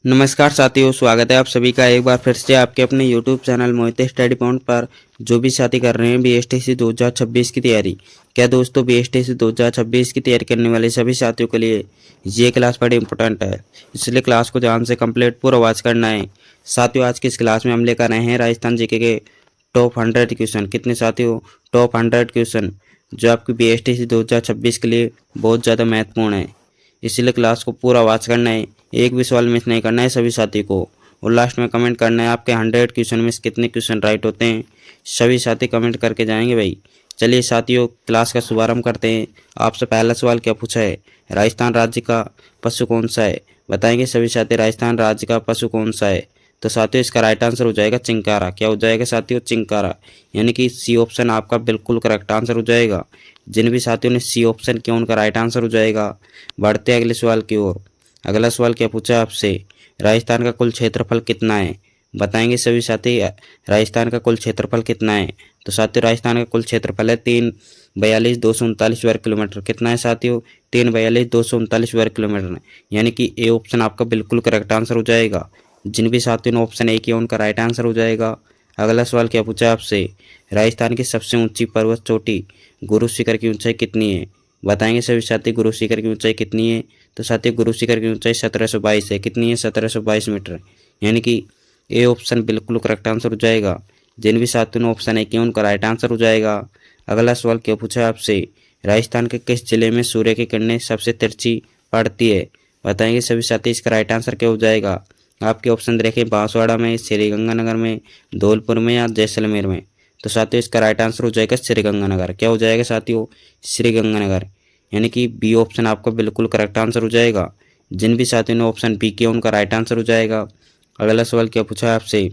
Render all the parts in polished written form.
नमस्कार साथियों, स्वागत है आप सभी का एक बार फिर से आपके अपने YouTube चैनल मोहित स्टडी पॉइंट पर। जो भी साथी कर रहे हैं BSTC 2026 की तैयारी, क्या दोस्तों BSTC 2026 की तैयारी करने वाले सभी साथियों के लिए ये क्लास बड़ी इंपॉर्टेंट है, इसलिए क्लास को ध्यान से कंप्लीट पूरा वॉच करना है। साथियों, आज की इस क्लास में हम लेकर आए हैं राजस्थान जीके के टॉप 100 क्वेश्चन। कितने साथियों? टॉप 100 क्वेश्चन जो आपकी BSTC 2026 के लिए बहुत ज़्यादा महत्वपूर्ण है, इसीलिए क्लास को पूरा वॉच करना है। एक भी सवाल मिस नहीं करना है सभी साथी को, और लास्ट में कमेंट करना है आपके 100 क्वेश्चन में से कितने क्वेश्चन राइट होते हैं। सभी साथी कमेंट करके जाएंगे भाई। चलिए साथियों, क्लास का शुभारंभ करते हैं। आपसे पहला सवाल क्या पूछा है? राजस्थान राज्य का पशु कौन सा है? बताएंगे सभी साथी, राजस्थान राज्य का पशु कौन सा है? तो साथियों, इसका राइट आंसर हो जाएगा चिंकारा। क्या हो जाएगा साथियों? चिंकारा। यानी कि सी ऑप्शन आपका बिल्कुल करेक्ट आंसर हो जाएगा। जिन भी साथियों ने सी ऑप्शन किया उनका राइट आंसर हो जाएगा। बढ़ते हैं अगले सवाल की ओर। अगला सवाल क्या पूछा आपसे? राजस्थान का कुल क्षेत्रफल कितना है? बताएंगे सभी साथी, राजस्थान का कुल क्षेत्रफल कितना है? तो साथियों, राजस्थान का कुल क्षेत्रफल है 342,239 वर्ग किलोमीटर। कितना है साथियों? 342,239 वर्ग किलोमीटर। यानी कि ए ऑप्शन आपका बिल्कुल करेक्ट आंसर हो जाएगा। जिन भी साथियों ने ऑप्शन ए किया उनका राइट आंसर हो जाएगा। अगला सवाल क्या पूछा आपसे? राजस्थान की सबसे ऊंची पर्वत चोटी गुरु शिखर की ऊंचाई कितनी है? बताएंगे सभी साथी, गुरु शिखर की ऊंचाई कितनी है? तो साथियों, गुरु शिखर की ऊंचाई 1722 है। कितनी है? 1722 मीटर। यानी कि ए ऑप्शन बिल्कुल करेक्ट आंसर हो जाएगा। जिन भी साथियों ने ऑप्शन ए किया उनका राइट आंसर हो जाएगा। अगला सवाल क्या पूछा आपसे? राजस्थान के किस जिले में सूर्य की किरणें सबसे तिरछी पड़ती है? बताएंगे सभी साथी, इसका राइट आंसर क्या हो जाएगा? आपके ऑप्शन देखें, बांसवाड़ा में, श्रीगंगानगर में, धौलपुर में या जैसलमेर में। तो साथियों, इसका राइट आंसर हो जाएगा श्रीगंगानगर। क्या हो जाएगा साथियों? श्रीगंगानगर। यानी कि बी ऑप्शन आपका बिल्कुल करेक्ट आंसर हो जाएगा। जिन भी साथियों ने ऑप्शन बी किया उनका राइट आंसर हो जाएगा। अगला सवाल क्या पूछा है आपसे?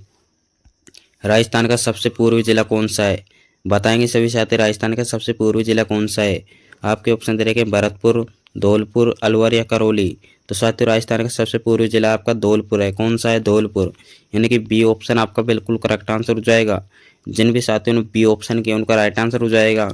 राजस्थान का सबसे पूर्वी जिला कौन सा है? बताएंगे सभी साथी, राजस्थान का सबसे पूर्वी जिला कौन सा है? आपके ऑप्शन दे रखे भरतपुर, धौलपुर, अलवर या करौली। तो साथियों, राजस्थान का सबसे पूर्वी जिला आपका धौलपुर है। कौन सा है? धौलपुर। यानी कि बी ऑप्शन आपका बिल्कुल करेक्ट आंसर हो जाएगा। जिन भी साथियों ने बी ऑप्शन किया उनका राइट आंसर हो जाएगा।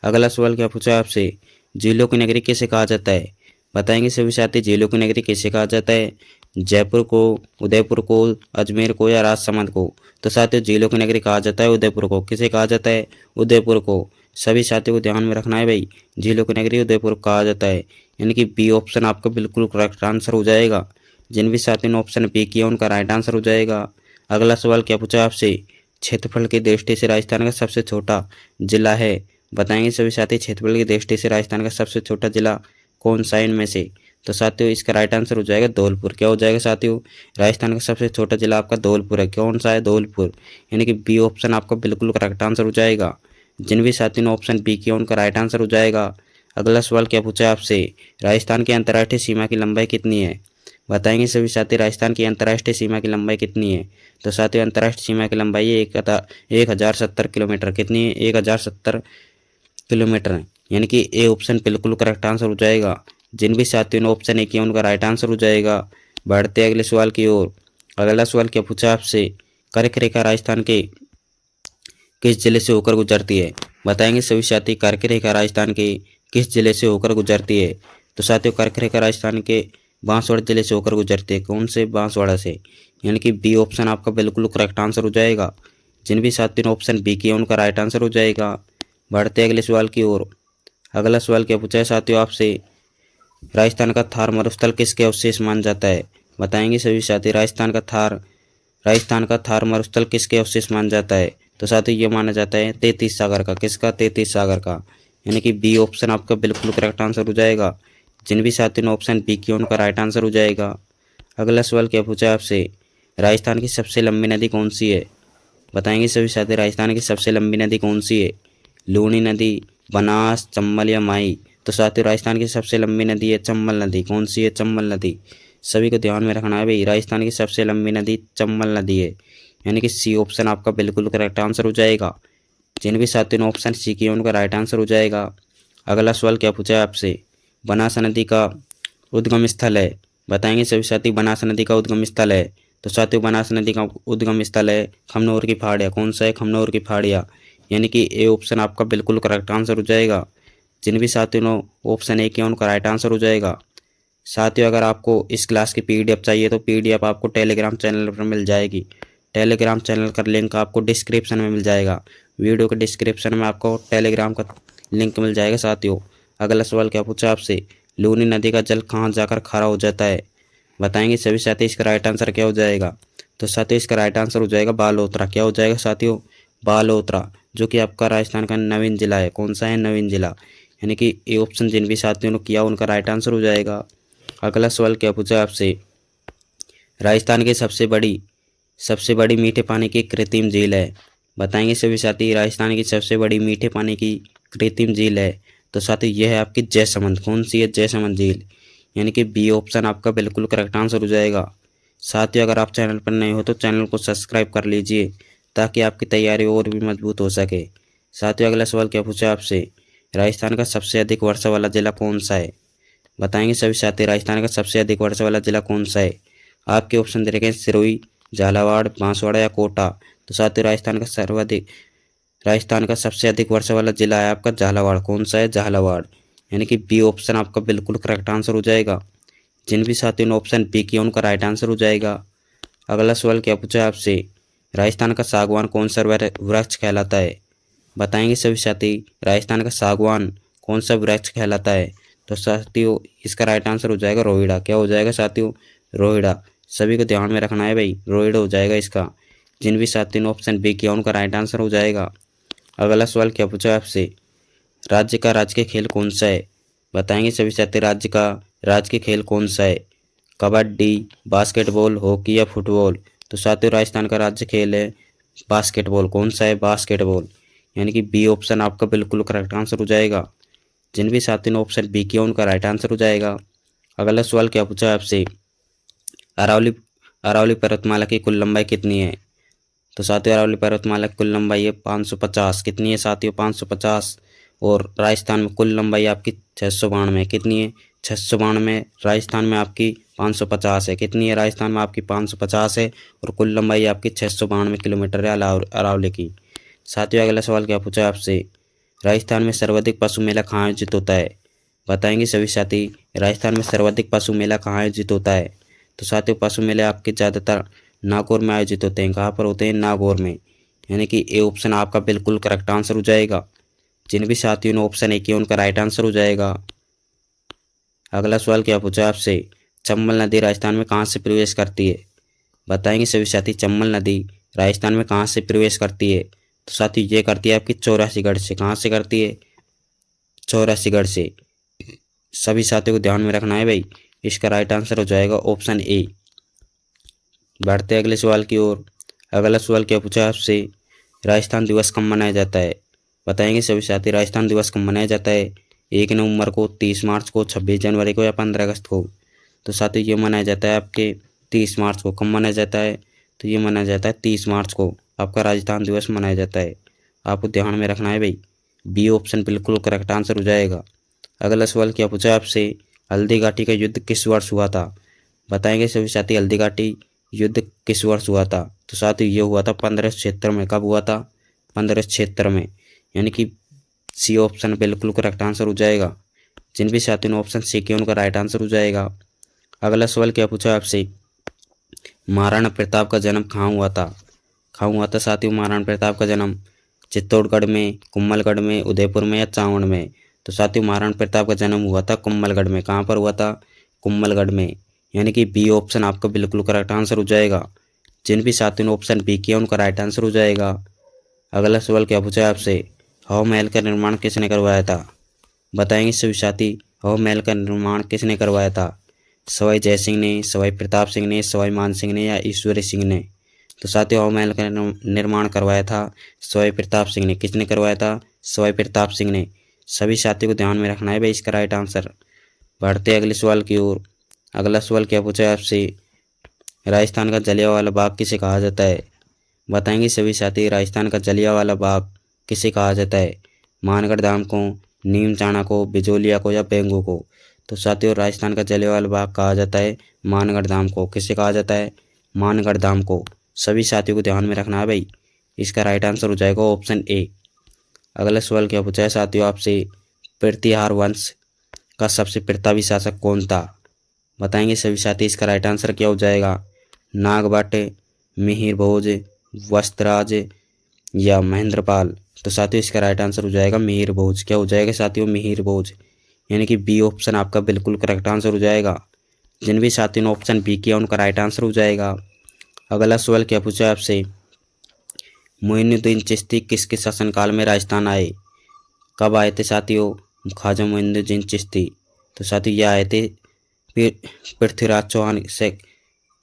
अगला सवाल क्या पूछा है आपसे? झीलों की नगरी किसे कहा जाता है? बताएंगे सभी साथी, झीलों की नगरी किसे कहा जाता है? जयपुर को, उदयपुर को, अजमेर को या राजसमंद को। तो साथियों, झीलों की नगरी कहा जाता है उदयपुर को। किसे कहा जाता है? उदयपुर को। सभी साथियों को ध्यान में रखना है भाई, झीलों की नगरी उदयपुर को कहा जाता है। यानी कि बी ऑप्शन आपका बिल्कुल करेक्ट आंसर हो जाएगा। जिन भी साथियों ने ऑप्शन बी किया उनका राइट आंसर हो जाएगा। अगला सवाल क्या पूछा आपसे? क्षेत्रफल की दृष्टि से राजस्थान का सबसे छोटा जिला है? बताएंगे सभी साथी, क्षेत्रफल की दृष्टि से राजस्थान का सबसे छोटा जिला कौन सा है इनमें से? तो साथियों, इसका राइट आंसर हो जाएगा धौलपुर। क्या हो जाएगा साथियों? राजस्थान का सबसे छोटा जिला आपका धौलपुर है। कौन सा है? धौलपुर। यानी कि बी ऑप्शन आपका बिल्कुल करेक्ट आंसर हो जाएगा। जिन भी साथियों ने ऑप्शन बी किया उनका राइट आंसर हो जाएगा। अगला सवाल क्या पूछा है आपसे? राजस्थान की अंतर्राष्ट्रीय सीमा की लंबाई कितनी है? बताएंगे सभी साथी, राजस्थान की अंतर्राष्ट्रीय सीमा की लंबाई कितनी है? तो साथियों, अंतर्राष्ट्रीय सीमा की लंबाई है 1070 किलोमीटर। कितनी है? 1070 किलोमीटर है। यानी कि ए ऑप्शन बिल्कुल करेक्ट आंसर हो जाएगा। जिन भी साथियों ने ऑप्शन ए किया उनका राइट आंसर हो जाएगा। बढ़ते अगले सवाल की ओर। अगला सवाल क्या पूछा आपसे? कर्क रेखा राजस्थान के किस जिले से होकर गुजरती है? बताएंगे सभी साथी, कर्क रेखा राजस्थान के किस जिले से होकर गुजरती है? तो साथियों, कर्क रेखा राजस्थान के बांसवाड़ा जिले से होकर गुजरती है। कौन से? बांसवाड़ा से। यानी कि बी ऑप्शन आपका बिल्कुल करेक्ट आंसर हो जाएगा। जिन भी साथियों ने ऑप्शन बी किया उनका राइट आंसर हो जाएगा। बढ़ते अगले सवाल की ओर। अगला सवाल क्या पूछा है साथियों आपसे? राजस्थान का थार मरुस्थल किसके अवशेष माना जाता है? बताएंगे सभी साथी, राजस्थान का थार मरुस्थल किसके अवशेष माना जाता है? तो साथियों, ये माना जाता है 33 सागर का। किसका? 33 सागर का। यानी कि बी ऑप्शन आपका बिल्कुल करेक्ट आंसर हो जाएगा। जिन भी साथियों ने ऑप्शन बी किया उनका राइट आंसर हो जाएगा। अगला सवाल क्या पूछा है आपसे? राजस्थान की सबसे लंबी नदी कौन सी है? बताएंगे सभी साथी, राजस्थान की सबसे लंबी नदी कौन सी है? लूनी नदी, बनास, चंबल या माही। तो साथियों, राजस्थान की सबसे लंबी नदी है चंबल नदी। कौन सी है? चंबल नदी। सभी को ध्यान में रखना है भाई, राजस्थान की सबसे लंबी नदी चंबल नदी है। यानी कि सी ऑप्शन आपका बिल्कुल करेक्ट आंसर हो जाएगा। जिन भी साथियों ने ऑप्शन सी किया उनका राइट आंसर हो जाएगा। अगला सवाल क्या पूछा है आपसे? बनास नदी का उद्गम स्थल है। बताएंगे सभी साथी, बनास नदी का उद्गम स्थल है। तो साथियों, बनास नदी का उद्गम स्थल है खमनोर की पहाड़ियाँ। कौन सा है? खमनोर की पहाड़ियाँ। यानी कि ए ऑप्शन आपका बिल्कुल करेक्ट आंसर हो जाएगा। जिन भी साथियों ने ऑप्शन ए किया उनका राइट आंसर हो जाएगा। साथियों अगर आपको इस क्लास की पीडीएफ चाहिए तो पीडीएफ आपको टेलीग्राम चैनल पर मिल जाएगी। टेलीग्राम चैनल का लिंक आपको डिस्क्रिप्शन में मिल जाएगा। वीडियो के डिस्क्रिप्शन में आपको टेलीग्राम का लिंक मिल जाएगा। साथियों अगला सवाल क्या पूछा आपसे, लूनी नदी का जल कहाँ जाकर खारा हो जाता है? बताएंगे सभी साथी। इसका राइट आंसर क्या हो जाएगा? तो साथियों इसका राइट आंसर हो जाएगा बालोतरा। क्या हो जाएगा साथियों? बालोतरा, जो कि आपका राजस्थान का नवीन जिला है। कौन सा है? नवीन जिला। यानी कि ये ऑप्शन जिन भी साथियों ने किया उनका राइट आंसर हो जाएगा। अगला सवाल क्या पूछा आपसे, राजस्थान की सबसे बड़ी मीठे पानी की कृत्रिम झील है? बताएंगे सभी साथी। राजस्थान की सबसे बड़ी मीठे पानी की कृत्रिम झील है तो साथी यह है आपकी जयसमंद। कौन सी है? जयसमंद झील। यानी कि बी ऑप्शन आपका बिल्कुल करेक्ट आंसर हो जाएगा। साथियों अगर आप चैनल पर नए हो तो चैनल को सब्सक्राइब कर लीजिए ताकि आपकी तैयारी और भी मजबूत हो सके। साथियों अगला सवाल क्या पूछा आपसे, राजस्थान का सबसे अधिक वर्षा वाला जिला कौन सा है? बताएंगे सभी साथी। राजस्थान का सबसे अधिक वर्षा वाला जिला कौन सा है? आपके ऑप्शन दे रखे हैं सिरोही, झालावाड़, बांसवाड़ा या कोटा। तो साथियों राजस्थान का सबसे अधिक वर्षा वाला जिला है आपका झालावाड़। कौन सा है? झालावाड़। यानी कि बी ऑप्शन आपका बिल्कुल करेक्ट आंसर हो जाएगा। जिन भी साथियों ने ऑप्शन बी किया उनका राइट आंसर हो जाएगा। अगला सवाल क्या पूछा आपसे, राजस्थान का सागवान कौन सा वृक्ष कहलाता है? बताएंगे सभी साथी। राजस्थान का सागवान कौन सा वृक्ष कहलाता है? तो साथियों इसका राइट आंसर हो जाएगा रोहिड़ा। क्या हो जाएगा साथियों? रोहिड़ा। सभी को ध्यान में रखना है भाई, रोहिड़ा हो जाएगा इसका। जिन भी साथियों ने ऑप्शन बी किया उनका राइट आंसर हो जाएगा। अगला सवाल क्या पूछा आपसे, राज्य का राजकीय खेल कौन सा है? बताएंगे सभी साथी। राज्य का राजकीय खेल कौन सा है? कबड्डी, बास्केटबॉल, हॉकी या फुटबॉल? तो साथियों राजस्थान का राज्य खेल है बास्केटबॉल। कौन सा है? बास्केटबॉल। यानी कि बी ऑप्शन आपका बिल्कुल करेक्ट आंसर हो जाएगा। जिन भी साथियों ने ऑप्शन बी किया उनका राइट आंसर हो जाएगा। अगला सवाल क्या पूछा आपसे, अरावली अरावली पर्वतमाला की कुल लंबाई कितनी है? तो साथियों अरावली पर्वतमाला की कुल लंबाई है 550। कितनी है साथियों? 550। और राजस्थान में कुल लंबाई आपकी 692। कितनी है? 692। राजस्थान में आपकी 550 है। कितनी है? राजस्थान में आपकी 550 है और कुल लंबाई आपकी 692 किलोमीटर है अरावली की। साथियों अगला सवाल क्या पूछा आपसे, राजस्थान में सर्वाधिक पशु मेला कहाँ आयोजित होता है? बताएंगे सभी साथी। राजस्थान में सर्वाधिक पशु मेला कहाँ आयोजित होता है? तो साथियों पशु मेले आपके ज़्यादातर नागौर में आयोजित होते हैं। कहाँ पर होते हैं? नागौर में। यानी कि ए ऑप्शन आपका बिल्कुल करेक्ट आंसर हो जाएगा। जिन भी साथियों ने ऑप्शन ए किया उनका राइट आंसर हो जाएगा। अगला सवाल क्या पूछा आपसे, चंबल नदी राजस्थान में कहाँ से प्रवेश करती है? बताएंगे सभी साथी। चंबल नदी राजस्थान में कहाँ से प्रवेश करती है? तो साथी ये करती है आपकी चौरासीगढ़ से। कहाँ से करती है? चौरासीगढ़ से। सभी साथियों को ध्यान में रखना है भाई। इसका राइट आंसर हो जाएगा ऑप्शन ए। बढ़ते अगले सवाल की ओर। अगला सवाल क्या पूछा आपसे, राजस्थान दिवस कब मनाया जाता है? बताएंगे सभी साथी। राजस्थान दिवस कब मनाया जाता है? 1 नवंबर को, 30 मार्च को, 26 जनवरी को या 15 अगस्त को? तो साथी ये मनाया जाता है आपके 30 मार्च को। कब मनाया जाता है? तो ये मनाया जाता है 30 मार्च को आपका राजस्थान दिवस मनाया जाता है। आपको ध्यान में रखना है भाई। बी ऑप्शन बिल्कुल करेक्ट आंसर हो जाएगा। अगला सवाल क्या पूछा आपसे, हल्दी घाटी का युद्ध किस वर्ष हुआ था? बताएंगे सभी साथी। हल्दी घाटी युद्ध किस वर्ष हुआ था? तो साथ ही ये हुआ था 1576 में। कब हुआ था? 1576 में। यानी कि सी ऑप्शन बिल्कुल करेक्ट आंसर हो जाएगा। जिन भी साथियों ने ऑप्शन सी किया उनका राइट आंसर हो जाएगा। अगला सवाल क्या पूछा आपसे, महाराणा प्रताप का जन्म कहाँ हुआ था? कहाँ हुआ था साथियों महाराणा प्रताप का जन्म? चित्तौड़गढ़ में, कुंभलगढ़ में, उदयपुर में या चावड़ में? तो साथियों महाराणा प्रताप का जन्म हुआ था कुंभलगढ़ में। कहाँ पर हुआ था? कुंभलगढ़ में। यानी कि बी ऑप्शन आपका बिल्कुल करेक्ट आंसर हो जाएगा। जिन भी साथियों ने ऑप्शन बी किया उनका राइट आंसर हो जाएगा। अगला सवाल क्या पूछा है आपसे, हवा महल का निर्माण किसने करवाया था? बताएंगे सभी साथी। हवा महल का निर्माण किसने करवाया था? सवाई जय सिंह ने, सवाई प्रताप सिंह ने, सवाई मान सिंह ने या ईश्वरी सिंह ने? तो साथियों हवा महल का निर्माण करवाया था सवाई प्रताप सिंह ने। किसने करवाया था? सवाई प्रताप सिंह ने। सभी साथियों को ध्यान में रखना है भाई इसका राइट आंसर। बढ़ते अगले सवाल की ओर। अगला सवाल क्या पूछा है आपसे, राजस्थान का जलियांवाला बाग किसे कहा जाता है? बताएंगे सभी साथी। राजस्थान का जलियांवाला बाग किसे कहा जाता है? मानगढ़ धाम को, नीम चाणा को, बिजोलिया को या बेंगू को? तो साथियों राजस्थान का जलियांवाला बाग कहा जाता है मानगढ़ धाम को। किसे कहा जाता है? मानगढ़ धाम को। सभी साथियों को ध्यान में रखना है भाई। इसका राइट आंसर हो जाएगा ऑप्शन ए। अगला सवाल क्या पूछा है साथियों आपसे, प्रतिहार वंश का सबसे प्रतापी शासक कौन था? बताएंगे सभी साथी इसका राइट आंसर क्या हो जाएगा। नागभट्ट, मिहिर भोज, वस्त्रराज या महेंद्रपाल। तो साथियों इसका राइट आंसर हो जाएगा मिहिर भोज। क्या हो जाएगा साथियों, मिहिर भोज, यानी कि बी ऑप्शन आपका बिल्कुल करेक्ट आंसर हो जाएगा। जिन भी साथियों ने ऑप्शन बी किया उनका राइट आंसर हो जाएगा। अगला सवाल क्या पूछा है आपसे, मोइनुद्दीन चिश्ती किसके शासनकाल में राजस्थान आए। कब आए थे साथियों ख्वाजा मोइनुद्दीन चिश्ती। तो साथियों ये आए थे पृथ्वीराज चौहान से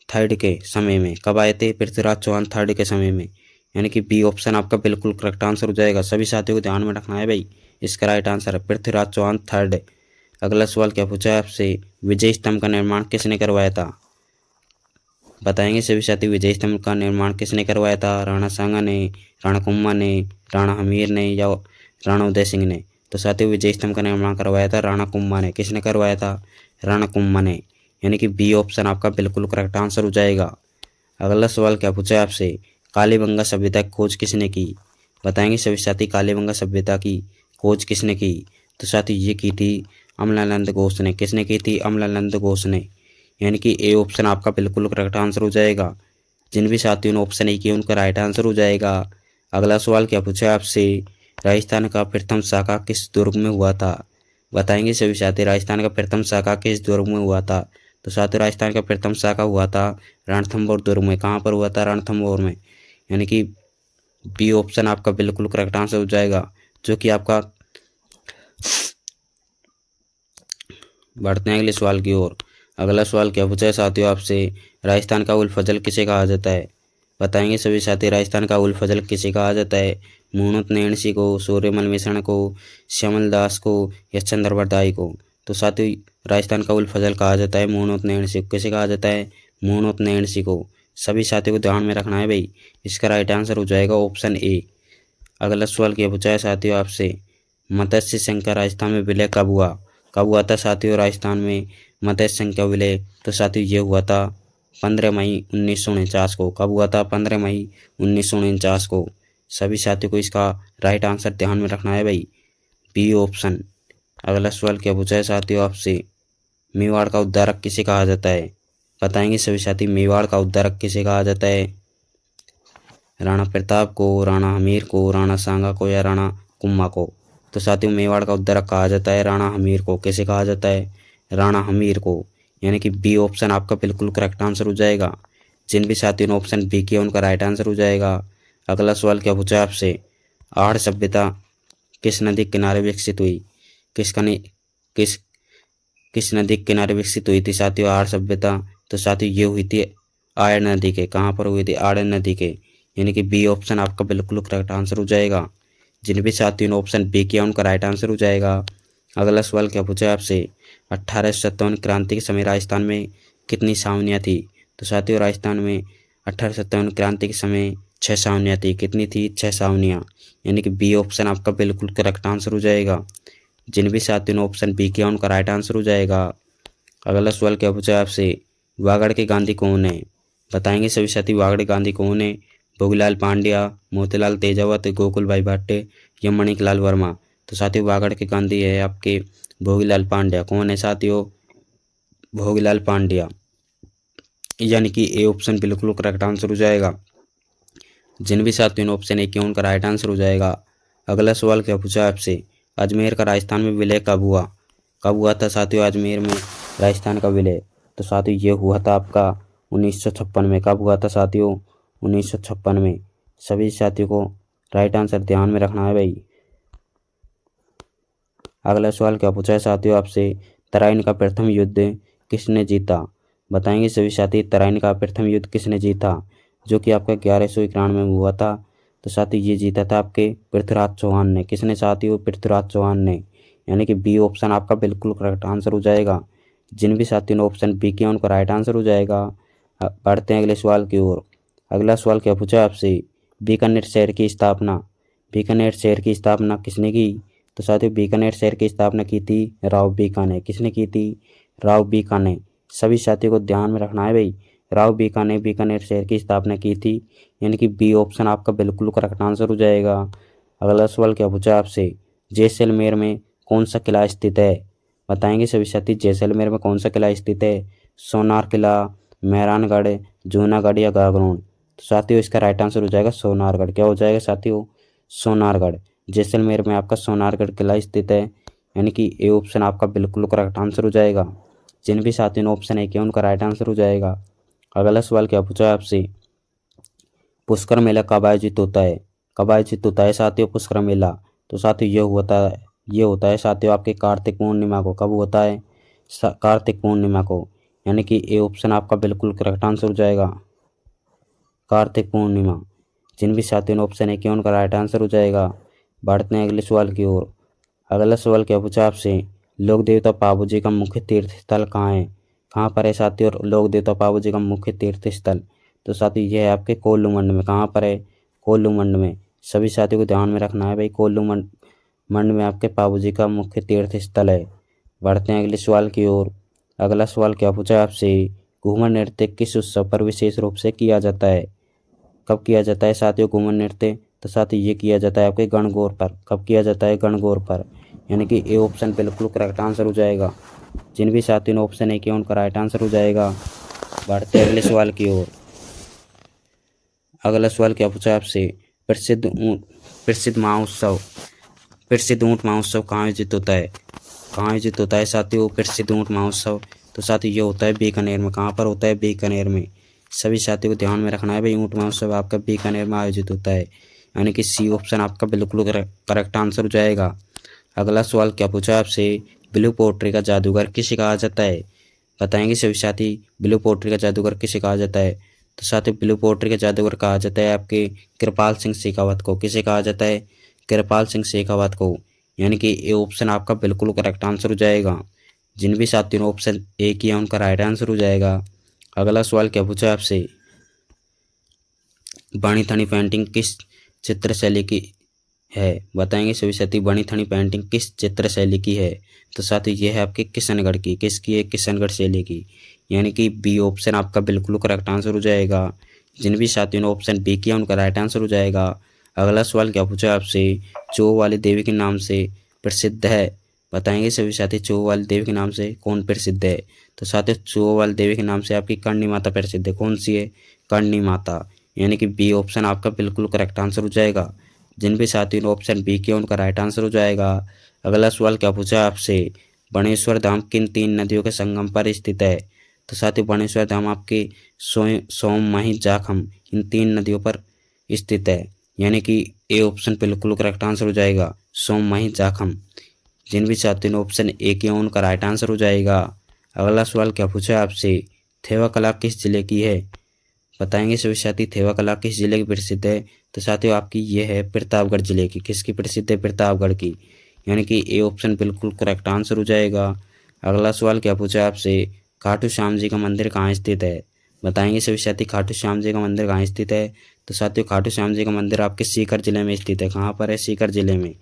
थर्ड के समय में। कब आए थे, पृथ्वीराज चौहान थर्ड के समय में, यानी कि बी ऑप्शन आपका बिल्कुल करेक्ट आंसर हो जाएगा। सभी साथियों को ध्यान में रखना है भाई, इसका राइट आंसर है पृथ्वीराज चौहान थर्ड। अगला सवाल क्या पूछा है आपसे, विजय स्तंभ का निर्माण किसने करवाया था। बताएंगे सभी साथी विजय स्तंभ का निर्माण किसने करवाया था। राणा सांगा ने, राणा कुम्भा ने, राणा हमीर ने या राणा उदय सिंह ने। तो साथियों विजय स्तंभ का निर्माण करवाया था राणा कुम्भा ने। किसने करवाया था, राणा कुम्भा ने, यानी कि बी ऑप्शन आपका बिल्कुल करेक्ट आंसर हो जाएगा। अगला सवाल क्या पूछा है आपसे, कालीबंगा सभ्यता की खोज किसने की। बताएंगे सभी साथी कालीबंगा सभ्यता की खोज किसने की। तो साथी ये की थी अमलानंद घोष ने। किसने की थी, अमलानंद घोष ने, यानी कि ए ऑप्शन आपका बिल्कुल करेक्ट आंसर हो जाएगा। जिन भी साथियों ने ऑप्शन ए किया उनका राइट आंसर हो जाएगा। अगला सवाल क्या पूछा है आपसे, राजस्थान का प्रथम शाखा किस दुर्ग में हुआ था। बताएंगे सभी साथी राजस्थान का प्रथम शाखा किस दुर्ग में हुआ था। तो साथियों राजस्थान का प्रथम शाखा हुआ था रणथंभौर दुर्ग में। कहाँ पर हुआ था, रणथंभौर में, यानी कि बी ऑप्शन आपका बिल्कुल करेक्ट आंसर हो जाएगा। जो कि आपका, बढ़ते हैं अगले सवाल की ओर। अगला सवाल क्या पूछा है साथियों आपसे, राजस्थान का उल फजल किसे कहा जाता है। बताएंगे सभी साथी राजस्थान का उल फजल किसे कहा जाता है। मुहूर्त नैणसी को, सूर्यमल मिश्रण को, श्यामल दास को या चंद्रवरदाई को। तो साथियों राजस्थान का उल फजल कहा जाता है मुहूर्त नैणसी को। किसे कहा जाता है, मुहूर्त नैणसी को। सभी साथियों को ध्यान में रखना है भाई, इसका राइट आंसर हो जाएगा ऑप्शन ए। अगला सवाल क्या पूछा है साथियों आपसे, मत्स्य संघ का राजस्थान में विलय कब हुआ। कब हुआ था साथियों राजस्थान में मत्स्य संघ का विलय। तो साथियों ये हुआ था 15 मई 1949 को। कब हुआ था, 15 मई 1949 को। सभी साथियों को इसका राइट आंसर ध्यान में रखना है भाई, बी ऑप्शन। अगला सवाल क्या पूछा है साथियों आपसे, मेवाड़ का उद्धारक किसे कहा जाता है। बताएंगे सभी साथी मेवाड़ का उद्धारक किसे कहा जाता है। राणा प्रताप को, राणा हमीर को, राणा सांगा को या राणा कुम्भा को। तो साथियों मेवाड़ का उद्धारक कहा जाता है राणा हमीर को। कैसे कहा जाता है, राणा हमीर को, यानी कि बी ऑप्शन आपका बिल्कुल करेक्ट आंसर हो जाएगा। जिन भी साथियों ने ऑप्शन बी किया उनका राइट आंसर हो जाएगा। अगला सवाल क्या पूछा आपसे, आहड़ सभ्यता किस नदी के किनारे विकसित हुई। किस किस नदी के किनारे विकसित हुई थी साथियों आहड़ सभ्यता। तो साथियों ये हुई थी आयड़ नदी के। कहाँ पर हुई थी, आयड़ नदी के, यानी कि बी ऑप्शन आपका बिल्कुल करेक्ट आंसर हो जाएगा। जिन भी साथियों ने ऑप्शन बी किया उनका राइट आंसर हो जाएगा। अगला सवाल क्या पूछा है आपसे, 1857 क्रांति के समय राजस्थान में कितनी छावनियाँ थी। तो साथियों राजस्थान में 1857 क्रांति के समय 6 छावनियाँ थी। कितनी थी, 6 छावनियाँ, यानी कि बी ऑप्शन आपका बिल्कुल करेक्ट आंसर हो जाएगा। जिन भी साथियों ने ऑप्शन बी किया उनका राइट आंसर हो जाएगा। अगला सवाल क्या पूछा है आपसे, वागड़ के गांधी कौन है। बताएंगे सभी साथी वागड़ के गांधी कौन है। भोगीलाल पांड्या, मोतीलाल तेजावत, गोकुल भाई भट्ट या मणिकलाल वर्मा। तो साथियों वागड़ के गांधी है आपके भोगीलाल पांड्या। कौन है साथियों, भोगीलाल पांड्या, यानी कि ए ऑप्शन बिल्कुल करेक्ट आंसर हो जाएगा। जिन भी साथियों ने ऑप्शन ए किया उनका राइट आंसर हो जाएगा। अगला सवाल क्या पूछा है आपसे, अजमेर का राजस्थान में विलय कब हुआ। कब हुआ था साथियों अजमेर में राजस्थान का विलय। तो साथियों ये हुआ था आपका 1956 में। कब हुआ था साथियों, 1956 में। सभी साथियों को राइट आंसर ध्यान में रखना है भाई। अगला सवाल क्या पूछा है साथियों आपसे, तराइन का प्रथम युद्ध किसने जीता। बताएंगे सभी साथी तराइन का प्रथम युद्ध किसने जीता, जो कि आपका 1191 में हुआ था। तो साथियों ये जीता था आपके पृथ्वीराज चौहान ने। किसने साथियों, पृथ्वीराज चौहान ने, यानी कि बी ऑप्शन आपका बिल्कुल करेक्ट आंसर हो जाएगा। जिन भी साथियों ने ऑप्शन बी किया उनका राइट आंसर हो जाएगा। बढ़ते हैं अगले सवाल की ओर। अगला सवाल क्या पूछा आपसे, बीकानेर शहर की स्थापना, बीकानेर शहर की स्थापना किसने की। तो साथियों बीकानेर शहर की स्थापना की थी राव बीका ने। किसने की थी, राव बीका ने। सभी साथियों को ध्यान में रखना है भाई, राव बीका ने बीकानेर शहर की स्थापना की थी, यानी कि बी ऑप्शन आपका बिल्कुल करेक्ट आंसर हो जाएगा। अगला सवाल क्या पूछा आपसे, जैसलमेर में कौन सा किला स्थित है। बताएंगे सभी साथी जैसलमेर में कौन सा किला स्थित है। सोनार किला, मेहरानगढ़, जूनागढ़ या गागरोन। तो साथियों इसका राइट आंसर हो जाएगा सोनारगढ़। क्या हो जाएगा साथियों? सोनारगढ़। जैसलमेर में आपका सोनारगढ़ किला स्थित है, यानी कि ए ऑप्शन आपका बिल्कुल करेक्ट आंसर हो जाएगा। जिन भी साथियों ने ऑप्शन ए किया उनका राइट आंसर हो जाएगा। अगला सवाल क्या पूछा है आपसे? पुष्कर मेला कब आयोजित होता है? कब आयोजित होता है साथियों पुष्कर मेला? तो साथियों ये होता है साथियों आपके कार्तिक पूर्णिमा को। कब होता है? कार्तिक पूर्णिमा को, यानी कि ए ऑप्शन आपका बिल्कुल करेक्ट आंसर हो जाएगा, कार्तिक पूर्णिमा। जिन भी साथियों ने ऑप्शन ए किया उनका राइट आंसर हो जाएगा। बढ़ते हैं अगले सवाल की ओर। अगला सवाल क्या पूछा आपसे? लोक देवता पाबू जी का मुख्य तीर्थ स्थल कहाँ है? कहाँ पर है साथियों लोक देवता पाबू जी का मुख्य तीर्थ स्थल? तो साथियों यह है आपके कोल्लू मंड में। कहाँ पर है? कोल्लू मंड में। सभी साथियों को ध्यान में रखना है भाई, कोल्लू मंड में आपके पाबू जी का मुख्य तीर्थ स्थल है। बढ़ते हैं अगले सवाल की ओर। अगला सवाल क्या पूछा है आपसे? घूमर नृत्य किस उत्सव पर विशेष रूप से किया जाता है? कब किया जाता है साथियों घूमर नृत्य? तो साथियों ये किया जाता है आपके गणगौर पर। कब किया जाता है? गणगौर पर, यानी कि ए ऑप्शन बिल्कुल करेक्ट आंसर हो जाएगा। जिन भी साथियों ने ऑप्शन ए किया उनका राइट आंसर हो जाएगा। बढ़ते हैं अगले सवाल की ओर। अगला सवाल क्या पूछा है आपसे? प्रसिद्ध महोत्सव प्रसिद्ध ऊँट महोत्सव कहाँ आयोजित होता है? कहाँ आयोजित होता है साथियों प्रसिद्ध ऊँट महोत्सव? तो साथियों ये होता है बीकानेर में। कहाँ पर होता है? बीकानेर में। सभी साथियों को ध्यान में रखना है भाई, ऊँट महोत्सव आपका बीकानेर में आयोजित होता है, यानी कि सी ऑप्शन आपका बिल्कुल करेक्ट आंसर हो जाएगा। अगला सवाल क्या पूछा आपसे? ब्लू पोट्री का जादूगर किसे कहा जाता है? बताएंगे सभी साथी, ब्लू पोट्री का जादूगर किसे कहा जाता है? तो साथी ब्लू पोट्री का जादूगर कहा जाता है आपके कृपाल सिंह शेखावत को। किसे कहा जाता है? कृपाल सिंह शेखावत को, यानी कि ये ऑप्शन आपका बिल्कुल करेक्ट आंसर हो जाएगा। जिन भी साथियों ने ऑप्शन ए किया उनका राइट आंसर हो जाएगा। अगला सवाल क्या पूछा आपसे? बनी थनी पेंटिंग किस चित्र शैली की है? बताएंगे सभी साथी बनी थनी पेंटिंग किस चित्र शैली की है? तो साथी ये है आपके किशनगढ़ की। किसकी है? किशनगढ़ शैली की, यानी कि बी ऑप्शन आपका बिल्कुल करेक्ट आंसर हो जाएगा। जिन भी साथियों ने ऑप्शन बी किया उनका राइट आंसर हो जाएगा। अगला सवाल क्या पूछा आपसे? चो वाली देवी के नाम से प्रसिद्ध है। बताएंगे सभी साथी चो वाली देवी के नाम से कौन प्रसिद्ध है? तो साथी चो वाली देवी के नाम से आपकी करणी माता प्रसिद्ध है। कौन सी है? करणी माता, यानी कि बी ऑप्शन आपका बिल्कुल करेक्ट आंसर हो जाएगा। जिन भी साथियों ने ऑप्शन बी किया उनका राइट आंसर हो जाएगा। अगला सवाल क्या पूछा आपसे? बाणेश्वर धाम किन 3 नदियों के संगम पर स्थित है? तो साथियों बाणेश्वर धाम आपके सोम, मही, जाखम इन 3 नदियों पर स्थित है, यानी कि ए ऑप्शन बिल्कुल करेक्ट आंसर हो जाएगा, सोम, मही, जाखम। जिन भी साथियों ने ऑप्शन ए किया उनका राइट आंसर हो जाएगा। अगला सवाल क्या पूछा आपसे? थेवा कला किस जिले की है? बताएंगे सभी साथी थेवा कला किस जिले की प्रसिद्ध है? तो साथियों आपकी ये है प्रतापगढ़ जिले की। किसकी प्रसिद्ध है? प्रतापगढ़ की, यानी कि ए ऑप्शन बिल्कुल करेक्ट आंसर हो जाएगा। अगला सवाल क्या पूछा आपसे? खाटू श्याम जी का मंदिर कहाँ स्थित है? बताएंगे सभी साथी खाटू श्याम जी का मंदिर कहाँ स्थित है? तो साथियों खाटू श्याम जी का मंदिर आपके सीकर जिले में स्थित है। कहाँ पर है? सीकर जिले में।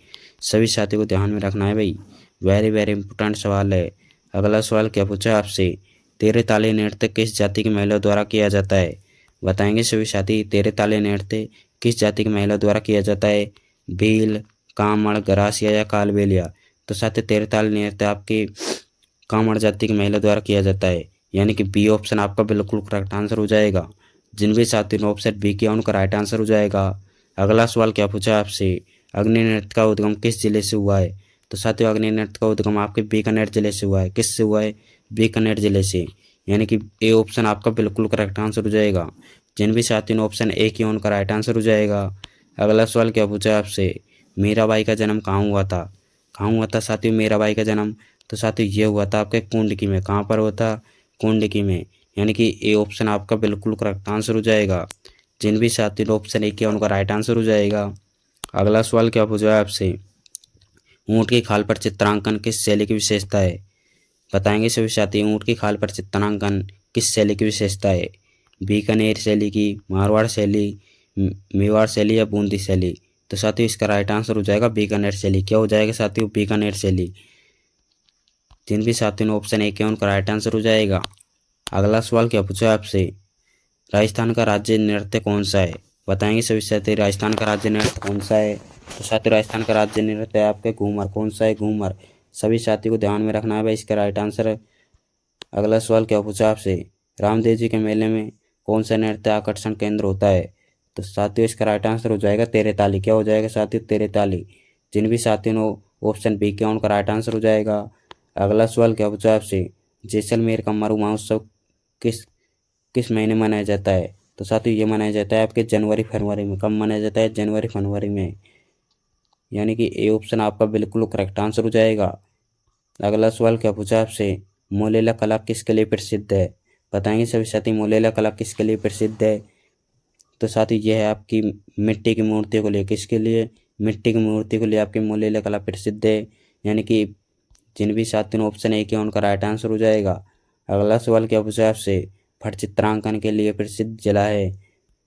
सभी साथियों को ध्यान में रखना है भाई, वेरी वेरी इंपॉर्टेंट सवाल है। अगला सवाल क्या पूछा आपसे? तेरे ताले नृत्य किस जाति की महिला द्वारा किया जाता है? बताएंगे सभी साथी तेरे ताले नृत्य किस जाति की महिला द्वारा किया जाता है? भील, कामड़, गरासिया या कालबेलिया? तो साथी तेरे ताले नृत्य आपकी कामड़ जाति की महिला द्वारा किया जाता है, यानी कि बी ऑप्शन आपका बिल्कुल करेक्ट आंसर हो जाएगा। जिन भी साथियों ने ऑप्शन बी किया उनका राइट आंसर हो जाएगा। अगला सवाल क्या पूछा आपसे? अग्नि नृत्य का उद्गम किस जिले से हुआ है? तो साथियों अग्नि नृत्य का उद्गम आपके बीकानेर जिले से हुआ है। किससे हुआ है? बीकानेर जिले से, यानी कि ए ऑप्शन आपका बिल्कुल करेक्ट आंसर हो जाएगा। जिन भी साथियों ने ऑप्शन ए किया उनका राइट आंसर हो जाएगा। अगला सवाल क्या पूछा आपसे? मीराबाई का जन्म कहाँ हुआ था? कहाँ हुआ था साथियों मीराबाई का जन्म? तो साथियों ये हुआ था आपके कुंडकी में। कहाँ पर हुआ था? कुंडकी में, यानी कि ए ऑप्शन आपका बिल्कुल करेक्ट आंसर हो जाएगा। जिन भी साथियों ने ऑप्शन ए किया उनका राइट आंसर हो जाएगा। अगला सवाल क्या पूछा है आपसे? ऊँट की खाल पर चित्रांकन किस शैली की विशेषता है? बताएंगे सभी साथी ऊँट की खाल पर चित्रांकन किस शैली की विशेषता है? बीकानेर शैली की, मारवाड़ शैली, मेवाड़ शैली या बूंदी शैली? तो साथियों इसका राइट आंसर हो जाएगा बीकानेर शैली। क्या हो जाएगा साथियों? बीकानेर शैली। जिन भी साथियों ने ऑप्शन ए किया उनका राइट आंसर हो जाएगा। अगला सवाल क्या पूछा आपसे? राजस्थान का राज्य नृत्य कौन सा है? बताएंगे सभी साथी राजस्थान का राज्य नृत्य कौन सा है? तो साथियों राजस्थान का राज्य नृत्य है आपके घूमर। कौन सा है? घूमर। सभी साथी को ध्यान में रखना है भाई, इसका राइट आंसर अगला सवाल क्या पूछा आपसे, रामदेव जी के मेले में कौन सा नृत्य आकर्षण केंद्र होता है। तो साथियों इसका राइट आंसर हो जाएगा तेरे ताली। क्या हो जाएगा साथियों, तेरे ताली। जिन भी साथियों ने ऑप्शन बी किया उनका राइट आंसर हो जाएगा। अगला सवाल क्या पूछा आपसे, जैसलमेर का मरु महोत्सव किस किस महीने मनाया जाता है। तो साथियों ये मनाया जाता है आपके जनवरी फरवरी में। कब मनाया जाता है, जनवरी फरवरी में। यानी कि ए ऑप्शन आपका बिल्कुल करेक्ट आंसर हो जाएगा। अगला सवाल क्या पूछा आपसे, मोलेला कला किसके लिए प्रसिद्ध है। बताएंगे सभी साथी मोलेला कला किसके लिए प्रसिद्ध है। तो साथी यह है आपकी मिट्टी की मूर्तियों को लिए, किसके लिए, मिट्टी की मूर्ति को लिए आपकी मोलेला कला प्रसिद्ध है। यानी कि जिन भी साथियों ने ऑप्शन ए किया उनका राइट आंसर हो जाएगा। अगला सवाल क्या पूछा आपसे, फट चित्रांकन के लिए प्रसिद्ध जिला है।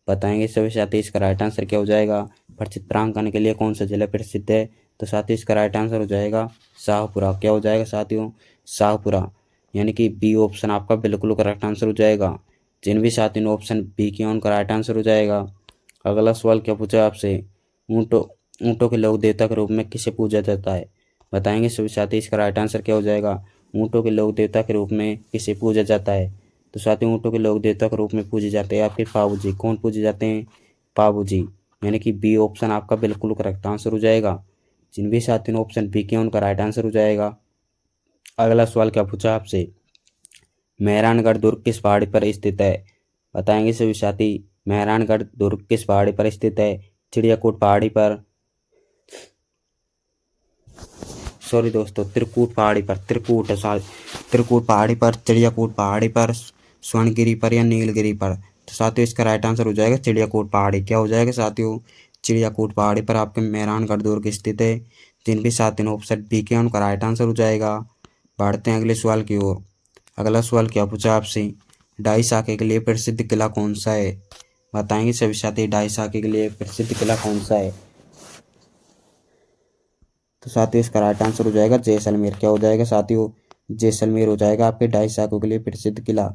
बताएंगे सभी साथी इसका राइट आंसर क्या हो जाएगा। फट चित्रांकन के लिए कौन सा जिला प्रसिद्ध है। तो साथियों इसका राइट आंसर हो जाएगा शाहपुरा। क्या हो जाएगा साथियों, शाहपुरा। यानी कि बी ऑप्शन आपका बिल्कुल करेक्ट आंसर हो जाएगा। जिन भी साथियों ने ऑप्शन बी किया उनका राइट आंसर हो जाएगा। अगला सवाल क्या पूछा आपसे, ऊँटों ऊँटों के लोक देवता के रूप में किसे पूजा जाता है। बताएंगे सभी साथी इसका राइट आंसर क्या हो जाएगा। ऊँटों के लोक देवता के रूप में किसे पूजा जाता है। तो साथियों ऊँटों के लोक देवता के रूप में पूजे जाते हैं आपके पाबू जी। कौन पूजे जाते हैं, पाबू जी। यानी कि बी ऑप्शन आपका बिल्कुल करेक्ट आंसर हो जाएगा। जिन भी साथियों ने ऑप्शन बी किया उनका राइट आंसर हो जाएगा। अगला सवाल क्या पूछा आपसे, मेहरानगढ़ दुर्ग किस पहाड़ी पर स्थित है। बताएंगे सभी साथी मेहरानगढ़ दुर्ग किस पहाड़ी पर स्थित है। चिड़ियाकूट पहाड़ी पर, सॉरी दोस्तों, त्रिकूट पहाड़ी पर, त्रिकूट त्रिकूट पहाड़ी पर, चिड़ियाकूट पहाड़ी पर, स्वर्णगिरी पर या नीलगिरी पर। तो साथियों इसका राइट आंसर हो जाएगा चिड़ियाकूट पहाड़ी। क्या हो जाएगा साथियों, चिड़ियाकूट पहाड़ी पर आपके मेहरानगढ़ दुर्ग स्थित है। जिन भी साथियों ने ऑप्शन बी किया उनका राइट आंसर हो जाएगा। बढ़ते हैं अगले सवाल की ओर। अगला सवाल क्या पूछा आपसे, ढाई साके के लिए प्रसिद्ध किला कौन सा है। बताएंगे सभी साथी ढाई साके के लिए प्रसिद्ध किला कौन सा है। तो साथियों इसका राइट आंसर हो जाएगा जैसलमेर। क्या हो जाएगा साथियों, जैसलमेर हो जाएगा आपके ढाई साकों के लिए प्रसिद्ध किला।